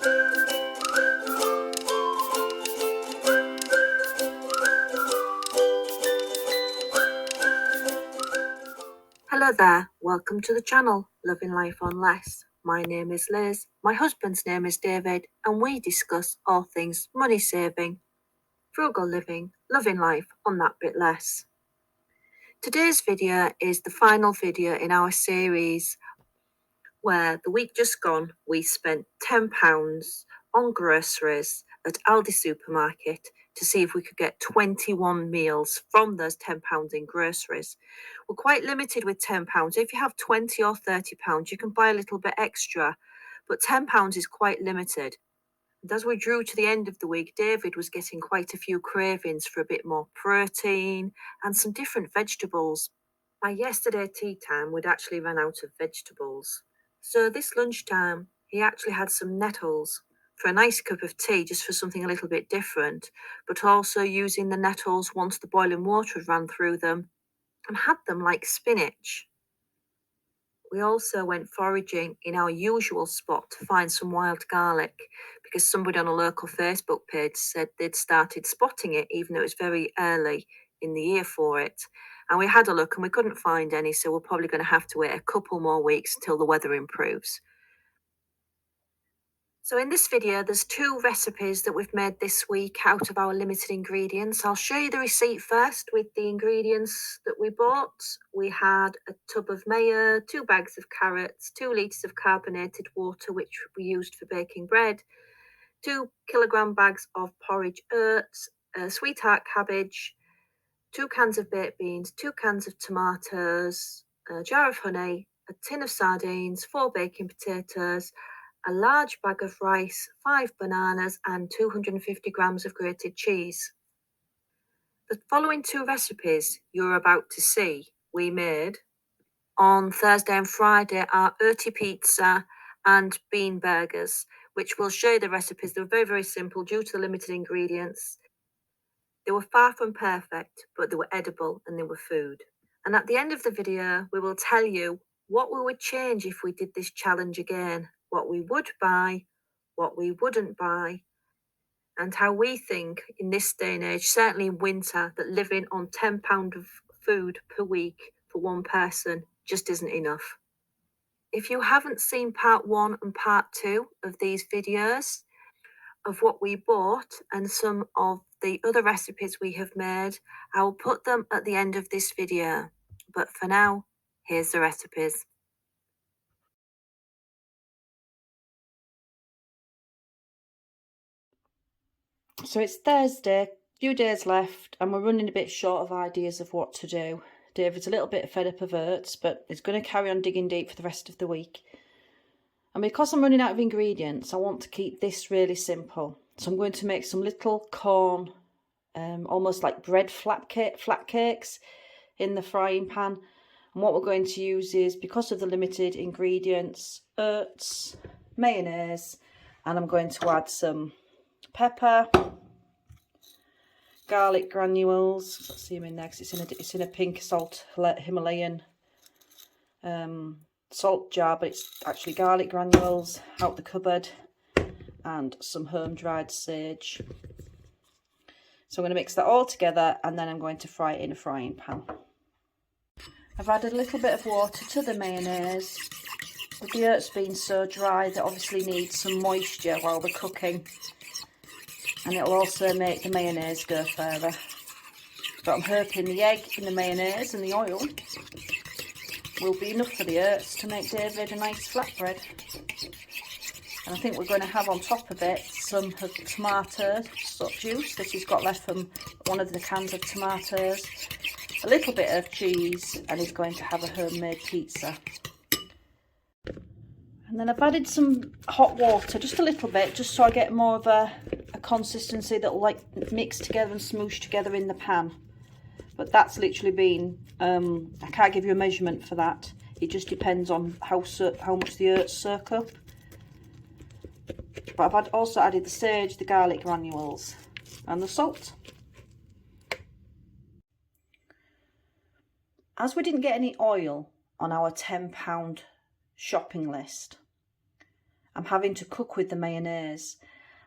Hello there, welcome to the channel, Loving Life on Less. My name is Liz, my husband's name is David, and we discuss all things money saving, frugal living, loving life on that bit less. Today's video is the final video in our series where the week just gone we spent £10 on groceries at Aldi supermarket to see if we could get 21 meals from those £10 in groceries. We're quite limited with £10. If you have £20 or £30, you can buy a little bit extra, but £10 is quite limited. And as we drew to the end of the week, David was getting quite a few cravings for a bit more protein and some different vegetables. By yesterday tea time, we'd actually run out of vegetables. So this lunchtime, he actually had some nettles for a nice cup of tea, just for something a little bit different, but also using the nettles once the boiling water had run through them, and had them like spinach. We also went foraging in our usual spot to find some wild garlic, because somebody on a local Facebook page said they'd started spotting it, even though it was very early in the year for it. And we had a look and we couldn't find any, so we're probably going to have to wait a couple more weeks until the weather improves. So in this video, there's 2 recipes that we've made this week out of our limited ingredients. I'll show you the receipt first with the ingredients that we bought. We had a tub of mayo, 2 bags of carrots, 2 litres of carbonated water, which we used for baking bread, 2 kilogram bags of porridge oats, a sweetheart cabbage, 2 cans of baked beans, 2 cans of tomatoes, a jar of honey, a tin of sardines, 4 baking potatoes, a large bag of rice, 5 bananas, and 250 grams of grated cheese. The following 2 recipes you're about to see we made on Thursday and Friday are Urti pizza and bean burgers, which will show you the recipes. They're very, very simple due to the limited ingredients. They were far from perfect, but they were edible and they were food. And at the end of the video, we will tell you what we would change if we did this challenge again, what we would buy, what we wouldn't buy, and how we think in this day and age, certainly in winter, that living on £10 of food per week for one person just isn't enough. If you haven't seen part 1 and part 2 of these videos of what we bought and some of the other recipes we have made, I will put them at the end of this video. But for now, here's the recipes. So it's Thursday, a few days left, and we're running a bit short of ideas of what to do. David's a little bit fed up of oats, but he's going to carry on digging deep for the rest of the week. And because I'm running out of ingredients, I want to keep this really simple. So I'm going to make some little corn, almost like bread flat cakes in the frying pan. And what we're going to use is, because of the limited ingredients, oats, mayonnaise, and I'm going to add some pepper, garlic granules. Let's see them in there because it's in a pink salt Himalayan salt jar, but it's actually garlic granules out the cupboard, and some home dried sage. So I'm going to mix that all together, and then I'm going to fry it in a frying pan. I've added a little bit of water to the mayonnaise. With the oats being so dry, they obviously need some moisture while they're cooking, and it'll also make the mayonnaise go further. But I'm hoping the egg in the mayonnaise and the oil will be enough for the oats to make David a nice flatbread. And I think we're going to have on top of it some of the tomato juice that he's got left from one of the cans of tomatoes, a little bit of cheese, and he's going to have a homemade pizza. And then I've added some hot water, just a little bit, just so I get more of a consistency that'll like mix together and smoosh together in the pan. But that's literally been, I can't give you a measurement for that. It just depends on how much the oats soak up. But I've also added the sage, the garlic granules, and the salt. As we didn't get any oil on our £10 shopping list, I'm having to cook with the mayonnaise.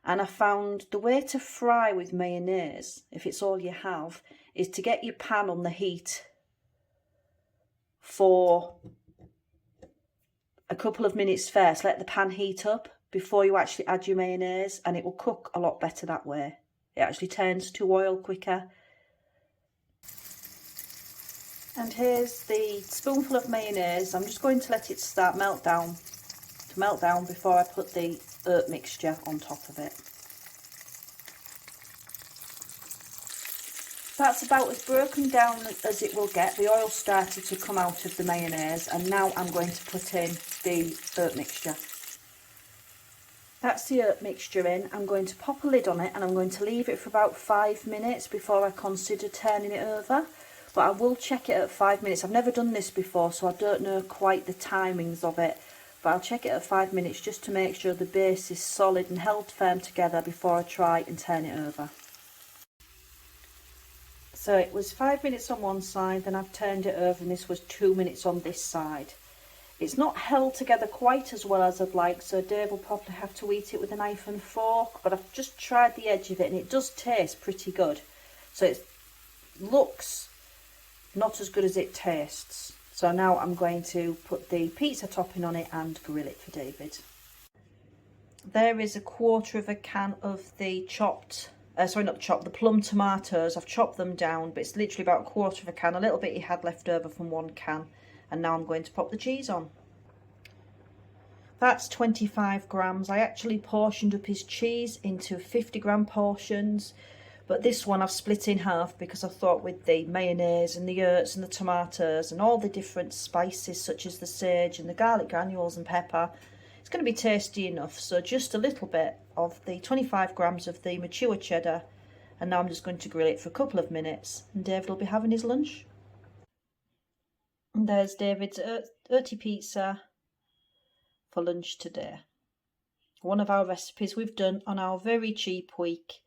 And I found the way to fry with mayonnaise, if it's all you have, is to get your pan on the heat for a couple of minutes first. Let the pan heat up before you actually add your mayonnaise, and it will cook a lot better that way. It actually turns to oil quicker. And here's the spoonful of mayonnaise. I'm just going to let it start melt down before I put the herb mixture on top of it. That's about as broken down as it will get. The oil started to come out of the mayonnaise, and now I'm going to put in the herb mixture. That's the herb mixture in. I'm going to pop a lid on it, and I'm going to leave it for about 5 minutes before I consider turning it over. But I will check it at 5 minutes. I've never done this before, so I don't know quite the timings of it. But I'll check it at 5 minutes just to make sure the base is solid and held firm together before I try and turn it over. So it was 5 minutes on one side, then I've turned it over, and this was 2 minutes on this side. It's not held together quite as well as I'd like, so Dave will probably have to eat it with a knife and fork, but I've just tried the edge of it and it does taste pretty good. So it looks not as good as it tastes. So now I'm going to put the pizza topping on it and grill it for David. There is a quarter of a can of the the plum tomatoes. I've chopped them down, but it's literally about a quarter of a can, a little bit he had left over from one can. And now I'm going to pop the cheese on. That's 25 grams. I actually portioned up his cheese into 50-gram portions, but this one I've split in half because I thought with the mayonnaise and the herbs and the tomatoes and all the different spices such as the sage and the garlic granules and pepper, it's going to be tasty enough. So just a little bit of the 25 grams of the mature cheddar, and now I'm just going to grill it for a couple of minutes, and David will be having his lunch. And there's David's earthy pizza for lunch today. One of our recipes we've done on our very cheap week.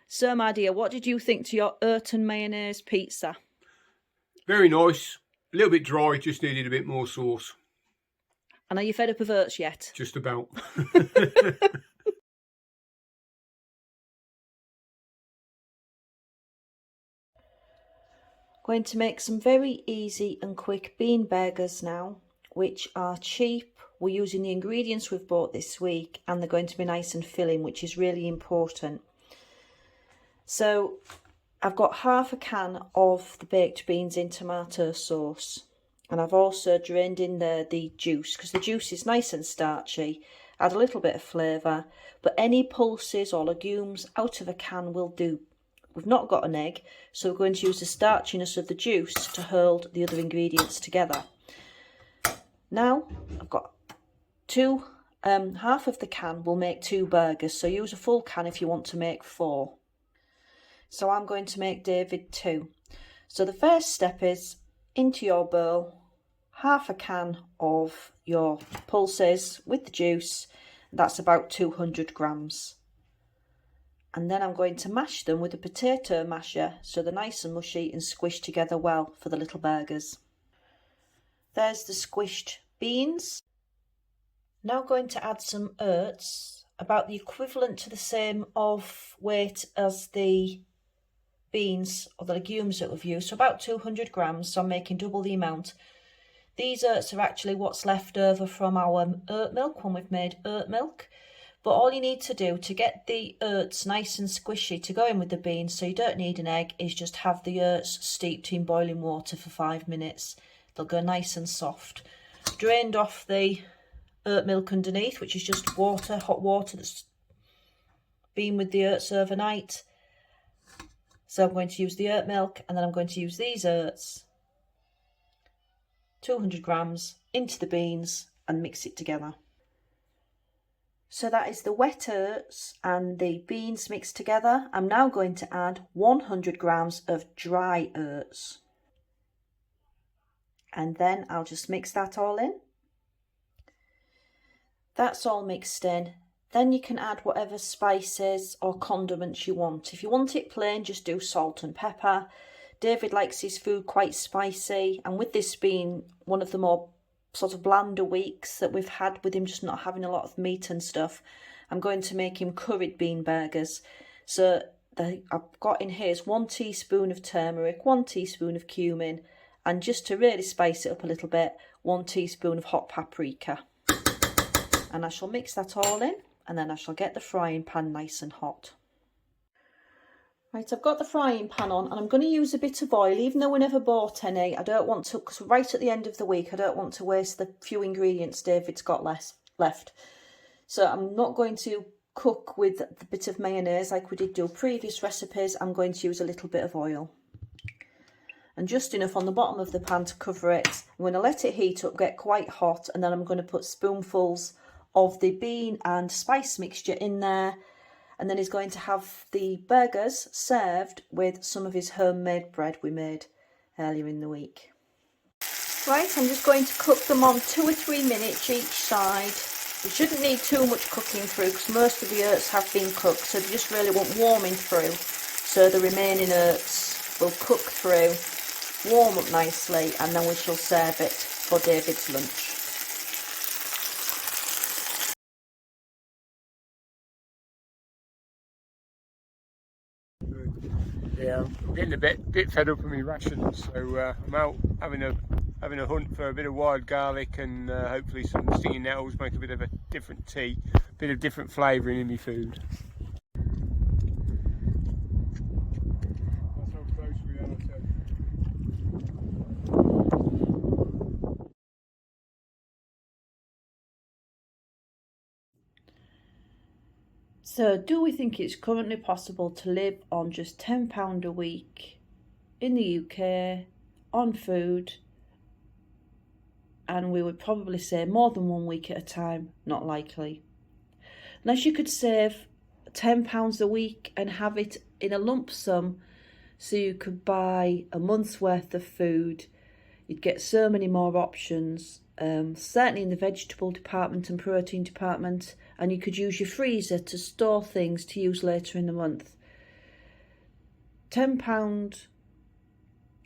So, my dear, what did you think to your earth and mayonnaise pizza? Very nice. A little bit dry, just needed a bit more sauce. And are you fed up of oats yet? Just about. Going to make some very easy and quick bean burgers now, which are cheap. We're using the ingredients we've bought this week, and they're going to be nice and filling, which is really important. So I've got half a can of the baked beans in tomato sauce, and I've also drained in the juice, because the juice is nice and starchy, add a little bit of flavour, but any pulses or legumes out of a can will do. We've not got an egg, so we're going to use the starchiness of the juice to hold the other ingredients together. Now I've got half of the can will make 2 burgers, so use a full can if you want to make 4. So I'm going to make David 2. So the first step is into your bowl, half a can of your pulses with the juice. That's about 200 grams. And then I'm going to mash them with a potato masher so they're nice and mushy and squished together well for the little burgers. There's the squished beans. Now going to add some oats, about the equivalent to the same of weight as the beans or the legumes that we've used, so about 200 grams, so I'm making double the amount. These oats are actually what's left over from our oat milk when we've made oat milk. But all you need to do to get the oats nice and squishy to go in with the beans, so you don't need an egg, is just have the oats steeped in boiling water for 5 minutes. They'll go nice and soft. Drained off the oat milk underneath, which is just water, hot water that's been with the oats overnight. So I'm going to use the oat milk, and then I'm going to use these oats, 200 grams, into the beans and mix it together. So that is the wet oats and the beans mixed together. I'm now going to add 100 grams of dry oats. And then I'll just mix that all in. That's all mixed in. Then you can add whatever spices or condiments you want. If you want it plain, just do salt and pepper. David likes his food quite spicy, and with this being one of the more sort of blander weeks that we've had with him just not having a lot of meat and stuff, I'm going to make him curried bean burgers. So I've got in here is 1 teaspoon of turmeric, 1 teaspoon of cumin, and just to really spice it up a little bit, 1 teaspoon of hot paprika. And I shall mix that all in, and then I shall get the frying pan nice and hot. Right, I've got the frying pan on, and I'm going to use a bit of oil, even though we never bought any. I don't want to, because right at the end of the week, I don't want to waste the few ingredients David's got left. So I'm not going to cook with the bit of mayonnaise like we did do previous recipes. I'm going to use a little bit of oil. And just enough on the bottom of the pan to cover it. I'm going to let it heat up, get quite hot, and then I'm going to put spoonfuls of the bean and spice mixture in there. And then he's going to have the burgers served with some of his homemade bread we made earlier in the week. Right, I'm just going to cook them on 2 or 3 minutes each side. You shouldn't need too much cooking through because most of the oats have been cooked, so they just really want warming through. So the remaining oats will cook through, warm up nicely, and then we shall serve it for David's lunch. Yeah, I'm getting a bit fed up with my rations, so I'm out having a hunt for a bit of wild garlic and hopefully some stinging nettles, make a bit of a different tea, a bit of different flavouring in my food. That's how close we are to. So, do we think it's currently possible to live on just £10 a week in the UK on food? And we would probably say more than 1 week at a time, not likely. Unless you could save £10 a week and have it in a lump sum so you could buy a month's worth of food, you'd get so many more options, certainly in the vegetable department and protein department, and you could use your freezer to store things to use later in the month. £10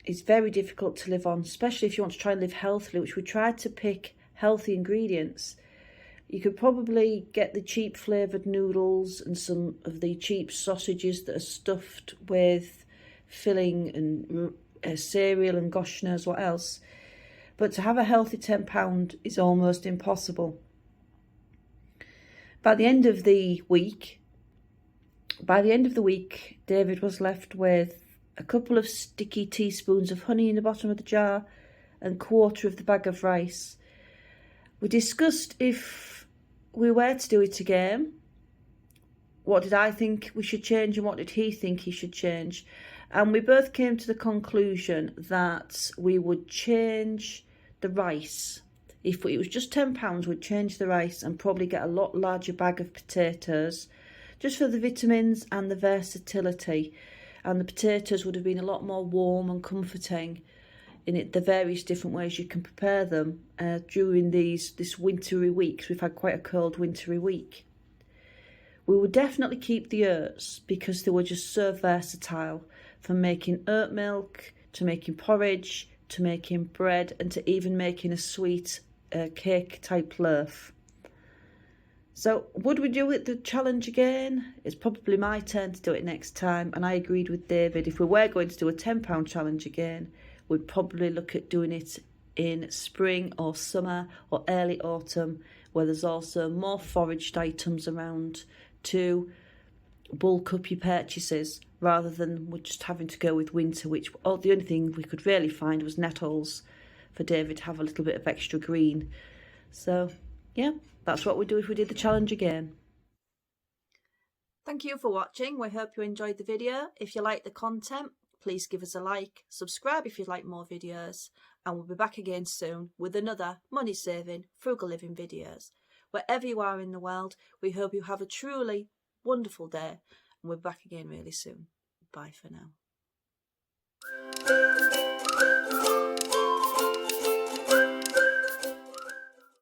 is very difficult to live on, especially if you want to try and live healthily, which we tried to pick healthy ingredients. You could probably get the cheap flavoured noodles and some of the cheap sausages that are stuffed with filling and cereal and gosh knows what else. But to have a healthy £10 is almost impossible. By the end of the week, David was left with a couple of sticky teaspoons of honey in the bottom of the jar and 1/4 of the bag of rice. We discussed if we were to do it again, what did I think we should change and what did he think he should change. And we both came to the conclusion that we would change the rice. If it was just £10, we'd change the rice and probably get a lot larger bag of potatoes, just for the vitamins and the versatility. And the potatoes would have been a lot more warm and comforting in the various different ways you can prepare them during this wintry week. We've had quite a cold wintry week. We would definitely keep the oats because they were just so versatile, from making oat milk to making porridge to making bread and to even making a sweet cake type loaf. So would we do the challenge again? It's probably my turn to do it next time, and I agreed with David, if we were going to do a £10 challenge again, we'd probably look at doing it in spring or summer or early autumn, where there's also more foraged items around to bulk up your purchases, rather than we're just having to go with winter, which the only thing we could really find was nettles for David to have a little bit of extra green. So yeah, that's what we'd do if we did the challenge again. Thank you for watching. We hope you enjoyed the video. If you like the content, please give us a like, subscribe if you'd like more videos, and we'll be back again soon with another money saving, frugal living videos. Wherever you are in the world, we hope you have a truly wonderful day, and we're back again really soon. Bye for now.